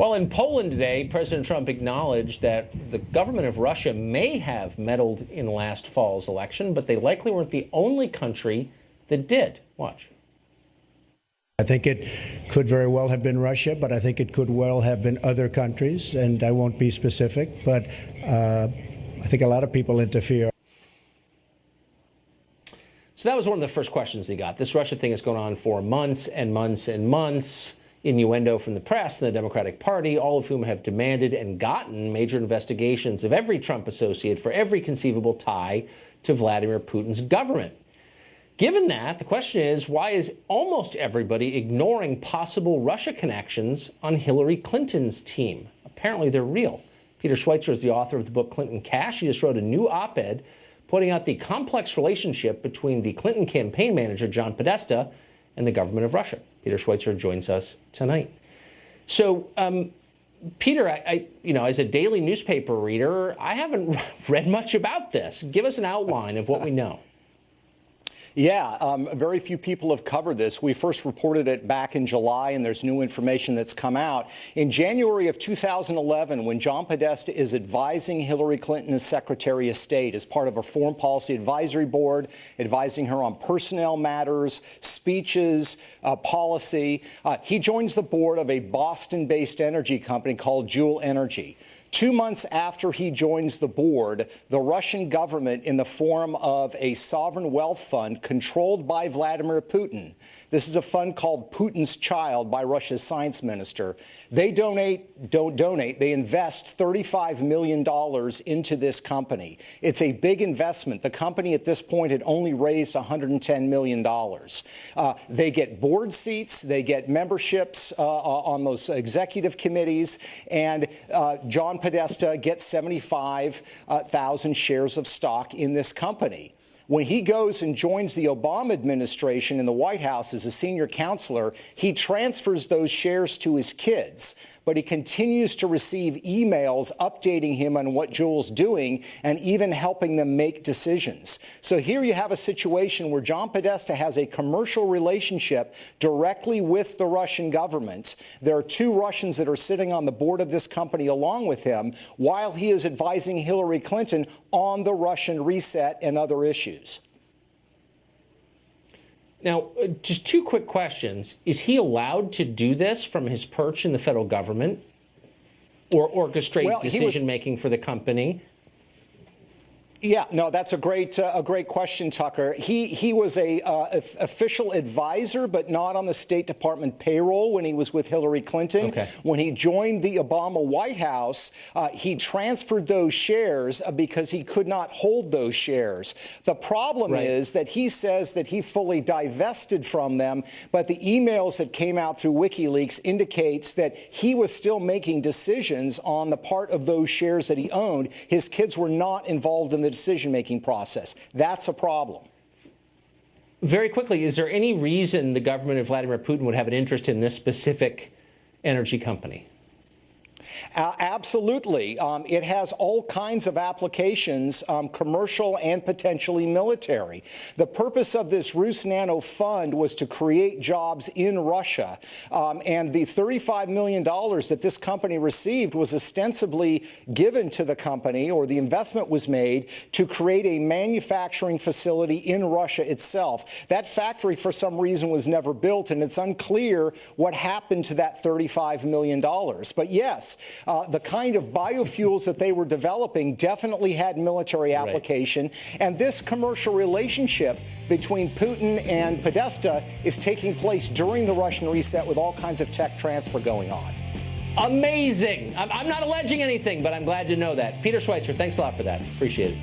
Well, in Poland today, President Trump acknowledged that the government of Russia may have meddled in last fall's election, but they likely weren't the only country that did. Watch. I think it could very well have been Russia, but I think it could well have been other countries, and I won't be specific, but I think a lot of people interfere. So that was one of the first questions he got. This Russia thing has gone on for months and months and months. Innuendo from the press and the Democratic Party, all of whom have demanded and gotten major investigations of every Trump associate for every conceivable tie to Vladimir Putin's government. Given that, the question is, why is almost everybody ignoring possible Russia connections on Hillary Clinton's team? Apparently they're real. Peter Schweitzer is the author of the book Clinton Cash. He just wrote a new op-ed pointing out the complex relationship between the Clinton campaign manager, John Podesta, and the government of Russia. Peter Schweitzer joins us tonight. So, Peter, as a daily newspaper reader, I haven't read much about this. Give us an outline of what we know. Yeah, very few people have covered this. We first reported it back in July, and there's new information that's come out. In January of 2011, when John Podesta is advising Hillary Clinton as Secretary of State as part of a foreign policy advisory board, advising her on personnel matters, speeches, policy, he joins the board of a Boston-based energy company called Juul Energy. 2 months after he joins the board, the Russian government, in the form of a sovereign wealth fund controlled by Vladimir Putin, this is a fund called Putin's Child by Russia's science minister, they they invest $35 million into this company. It's a big investment. The company at this point had only raised $110 million. They get board seats, they get memberships on those executive committees, and John Podesta gets 75,000 shares of stock in this company. When he goes and joins the Obama administration in the White House as a senior counselor, he transfers those shares to his kids. But he continues to receive emails updating him on what Juul's doing and even helping them make decisions. So here you have a situation where John Podesta has a commercial relationship directly with the Russian government. There are 2 Russians that are sitting on the board of this company along with him while he is advising Hillary Clinton on the Russian reset and other issues. Now, just 2 quick questions. Is he allowed to do this from his perch in the federal government or orchestrate decision-making for the company? Yeah, no, that's a great question, Tucker. He was a official advisor, but not on the State Department payroll when he was with Hillary Clinton. Okay. When he joined the Obama White House, he transferred those shares because he could not hold those shares. The problem is that he says that he fully divested from them, but the emails that came out through WikiLeaks indicates that he was still making decisions on the part of those shares that he owned. His kids were not involved in the decision-making process. That's a problem. Very quickly, is there any reason the government of Vladimir Putin would have an interest in this specific energy company? Absolutely. It has all kinds of applications, commercial and potentially military. The purpose of this Rusnano fund was to create jobs in Russia. And the $35 million that this company received was ostensibly given to the company, or the investment was made, to create a manufacturing facility in Russia itself. That factory, for some reason, was never built, and it's unclear what happened to that $35 million. But yes, the kind of biofuels that they were developing definitely had military application. Right. And this commercial relationship between Putin and Podesta is taking place during the Russian reset with all kinds of tech transfer going on. Amazing. I'm not alleging anything, but I'm glad to know that. Peter Schweitzer, thanks a lot for that. Appreciate it.